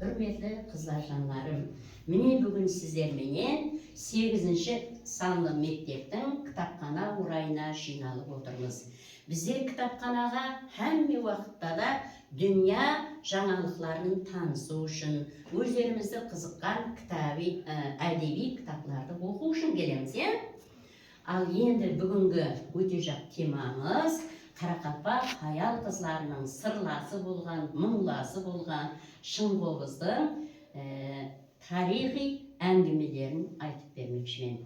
Hürmetli kızlar жандарым, mine бүгін сіздерменен 8-ші санлы мектептің кітапхана орайына жиналып отырмыз. Біздер кітапханаға әмме уақытта да дүния жаңалықтарын танысу үшін, өздерімізді қызыққан әдеби кітапларды оқу үшін келеміз, Ал енді бүгінгі өте жақ темамыз Қарақалпақ хаял қызларының сырласы болған, мұңласы болған Шыңғобыздың тарихи әңгімелерін айтып бермекшімін.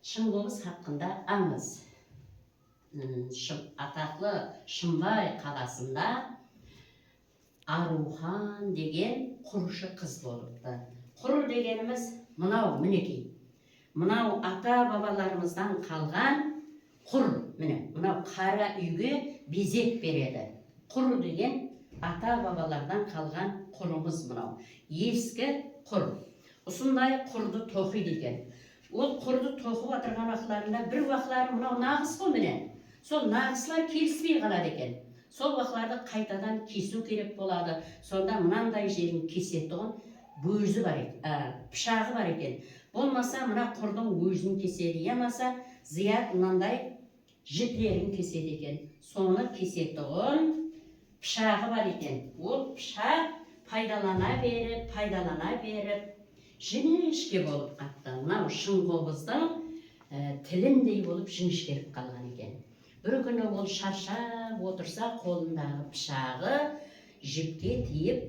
Шыңғобыз хақында аңыз. Атақлы Шымбай қаласында Арухан деген құрышы қыз болыпты. Құр дегеніміз мынау мінекей. Мынау ата-бабаларымыздан қалған құр, мынау қара үйге безек береді. Құр деген ата-бабалардан қалған құрымыз мынау. Ескі құр. Осындай құрды тоқиды екен. Ол құрды тоқып отырған уақытларында бір уақытлары мынау нағыз қой Сол нағызлар келіспей қалады екен. Сол уақытларды қайтадан кесу керек болады. Сонда мынандай жерін кесетұғын бөзі бар екен, пышағы бар екен. Болмаса мына құрдың өзін кеседі, ямаса зият мынандай жіплерін кеседі екен. Соны кесетұғын пышағы бар екен. Ол пышақ пайдалана беріп, жіңішке болып қатты. Мынау Шыңғобыздың тіліндей болып жіңішкеріп қалған екен. Бір күні ол шаршап отырса, қолындағы пышағы жіпке тиіп,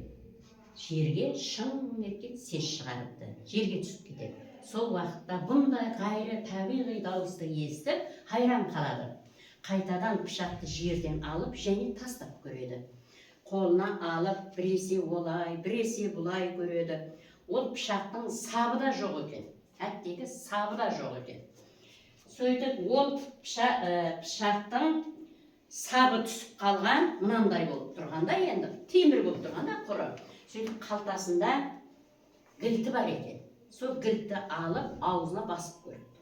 жерге шың еткен сес шығарыпты. Жерге түсіп кетеді. Сол уақытта бұндай ғайры табиғи дауысты естіп, хайран қалады. Қайтадан пышақты жерден алып, және тастап көреді. Қолына алып, біресе олай, біресе бұлай көреді. Ол пышақтың сабы да жоқ екен. Әттегі сабы да жоқ екен. Сөйтіп, ол пышақтың сабы түсіп қалған, мынандай болып тұрғанда, енді темір болып тұрғанда құры. Сөйтіп, қалтасында гілті бар екен. Сол гілті алып, аузына басып көріпті.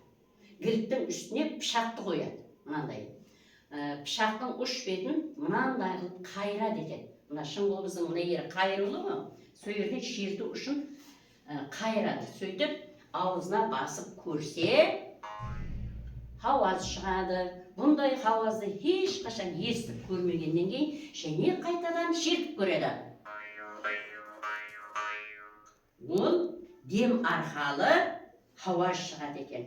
Гілттің үстіне пышақты қояды, мынандай. Пышақтың ұш бетін мынандай қайрады екен. Мына Шыңғобыздың мына ері қайырлы ма? Сол жерде шерті ұшын қайрады. Сөйтіп, аузына басып көрсе, хауаз шығады. Бұндай хауазды ешқашан естіп көрмегеннен кейін, және қайтадан шертіп көреді. Ол дем арқалы хауаз шығады екен.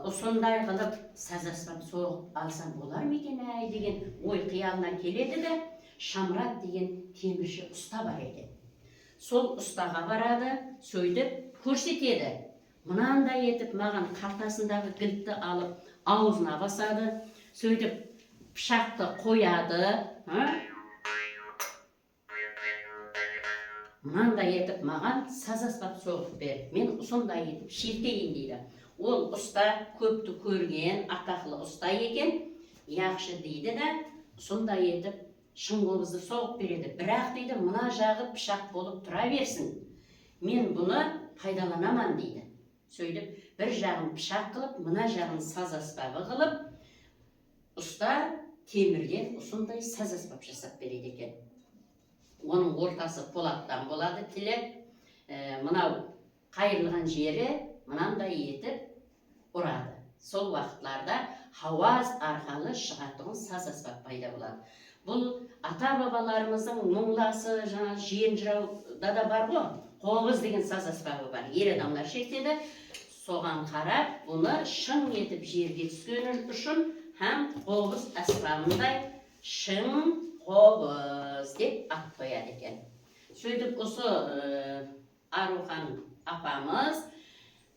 Осындай қылып сазаспап соғып алсам болар ма екен деген ой қиялына келеді де, Шамрат деген темірші ұста бар екен. Сол ұстаға барады, сөйтіп көрсетеді. Мынандай етіп маған қалтасындағы гілтті алып, аузына басады, сөйтіп пышақты қояды. Мынандай етіп маған сазаспап соғып бер. Мен сондай етіп шертейін дейді. Ол ұста көпті көрген, атақлы ұста екен, яқшы дейді да, сондай етіп Шыңғобызды соғып береді. Бірақ дейді, мына жағы пышақ болып тұра берсін. Мен бұны пайдаланаман дейді. Сөйлеп, бір жағын пышақ қылып, мына жағын сазаспабы қылып, ұста темірден осындай сазаспап жасап береді екен. Оның ортасы полаттан болады, тілі, мынау қайырлыған жері мынандай етіп ұрады. Сол уақытларда хауаз арқалы шығатығын сазаспап пайда болады. Бұл ата-бабаларымыздың мұңласы, жиен жырауда да бар ғой, қобыз деген сазаспабы бар. Ер адамдар шертеді. Соған қарап, бұны шың етіп жерге түскенін үшін һәм қобыз аспабындай Шыңғобыз деп ат қояды екен. Сөйтіп, осы Арухан апамыз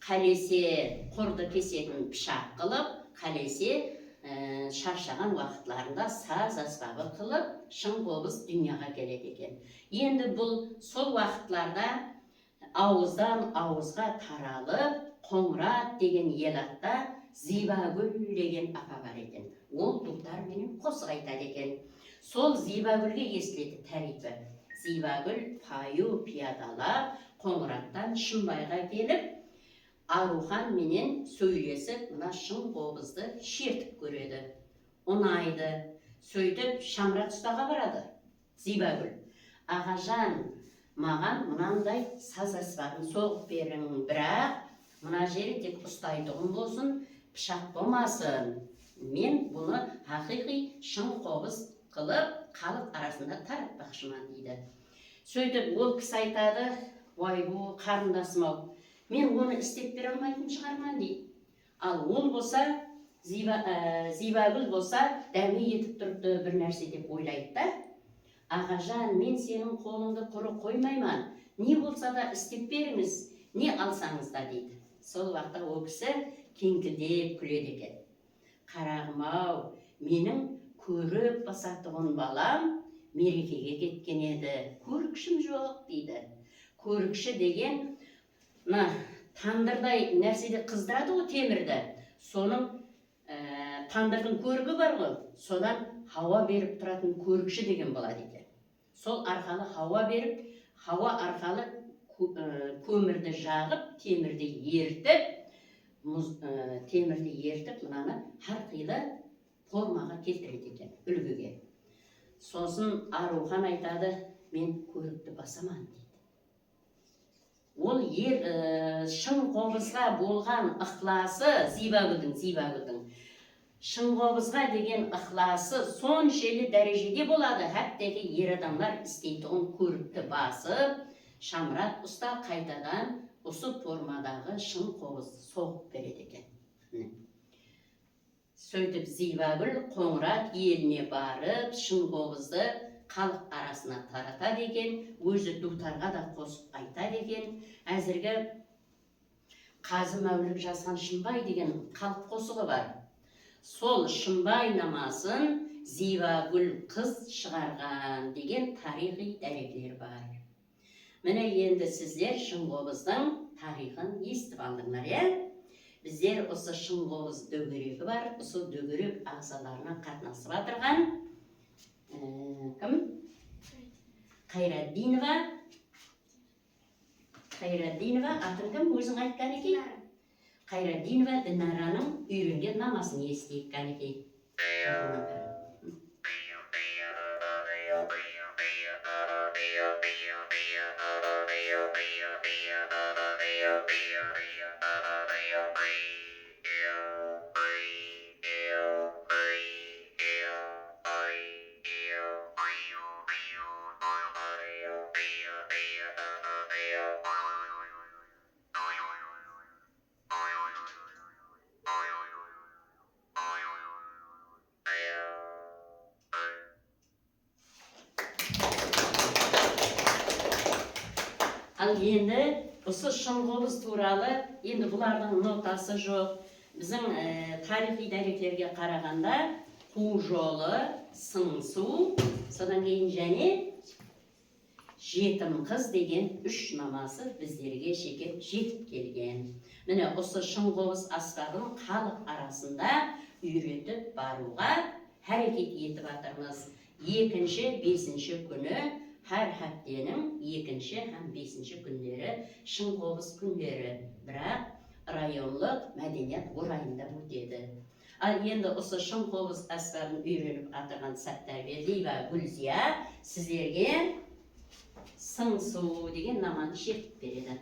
қалесе құрды кесетін пышақ қылып, қалесе шаршаған уақытларында саз аспабы қылып, Шыңғобыз дүнияға келеді екен. Енді бұл сол уақытларда ауыздан ауызға таралып, Қоңырат деген елатта Зибагүл деген апа бар екен. Ол тұлдар менен қосық айтады екен. Сол Зибагүлге естіледі тәрипі. Зибагүл паю пиядалап, Қоңыраттан Шымбайға келіп, Арухан менен сөйлесіп, мына Шыңғобызды шертіп көреді. Ұнайды. Сөйтіп, Шамрат ұстаға барады. Зибагүл. Ағажан, маған мынандай саз аспабын соғып берің, бірақ мына жері тек ұстайтұғын болсын, пышақ болмасын. Мен бұны хақиқи шын қобыз қылып, халық арасында таратпақшыман дейді. Сөйтіп ол кісі айтады, ой, бұл қарындасым-ау, мен оны істеп бере алмайтын шығарман дейді. Ал ол болса, Зибагүл болса, дәме етіп тұрыпты бір нәрсе деп ойлайды да. Ағажан, мен сенің қолыңды құры қоймайман, не болса да істеп беріңіз, не алсаңыз да дейді. Сол уақытта ол кісі кеңкілдеп күледі екен. Қарағым-ау, менің көріп басатығын балам мерекеге кеткен еді, көрікшім жоқ дейді. Көрікші деген тандырдай нәрседе қыздырады ғой темірді. Соның тандырдың көрігі бар ғой, содан хауа беріп тұратын көрікші деген болады екен. Сол арқалы хауа беріп, хауа арқалы көмірді жағып, темірді ертіп, мынаны әрқилы формаға келтіреді екен, үлгіге. Сосын Арухан айтады, мен көрікті басаман дейді. Ол шын қобызға болған ықыласы, Зибагүлдің шын қобызға деген ықыласы соншелі дәрежеде болады, әттегі ер адамдар істейтұғын көрікті басып, шамрат ұста қайтадан осы формадағы шын қобыз соғып береді екен. Сөйтіп Зибагүл Қоңырат еліне барып, шын қобызды халық арасына таратады екен, өзі дутарға да қосып айтады екен. Әзіргі Қазы Мәулік жазған Шынбай деген халық қосығы бар. Сол Шынбай намасын Зибагүл қыз шығарған деген тарихи дәлелдер бар. Міне енді сіздер шын қобыздың тарихын естіп алдыңдар, Біздер осы шын қобыз дөгерегі бар, осы дөгерек ағзаларына қатынасып атырған кім? Қайраддинова, атын кім? Өзің айтқан екен? Қайраддинова Динараның үйренген намасын естейіккен екен. Ал енді осы шын қобыз туралы, енді бұлардың нотасы жоқ. Біздің тарихи дәйектерге қарағанда қу жолы, сыңсу, содан кейін және жетім қыз деген 3 намасы біздерге шекеп жетіп келген. Міне осы шын қобыз аспабын халық арасында үйретіп баруға әрекет етіп атырмыз. 2-5 күні Әр хәптенің 2-ші һәм 5-ші күндері шын қобыз күндері, бірақ районлық мәдениет орайында өтеді. Ал енді осы шын қобыз аспабын үйреніп атырған Сәттәрбе ва Гүлзия сіздерге сыңсу деген наманы шертіп береді.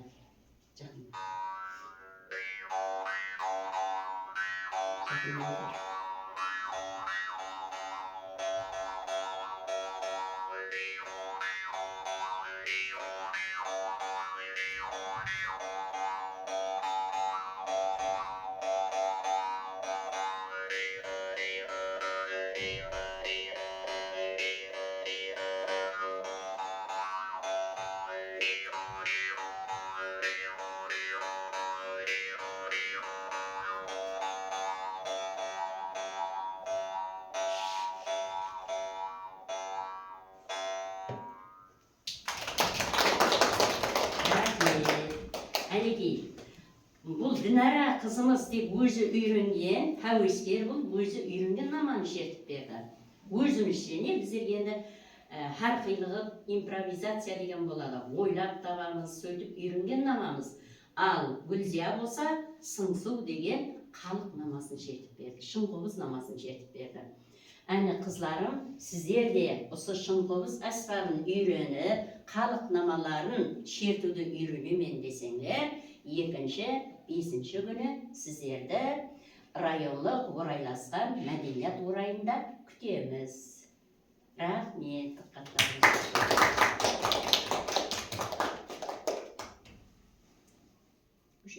Бұл Динара қызымыз тек өзі үйренген, тәуескер бұл өзі үйренген наманы шертіп берді. Өзімізше не біздерге енді әрқилығы импровизация деген болады. Ойлап табамыз, сөйтіп үйренген намамыз. Ал Гүлзия болса сыңсу деген халық намасын шертіп берді, шын қобыз намасын шертіп берді. Әне қызларым, сіздер де осы шыңғылыз әсбабын үйреніп, халық намаларын шертуді үйренемен десеңдер, 2-5 күні сіздерді районлық орайласқан мәдениет орайында күтеміз. Рахмет.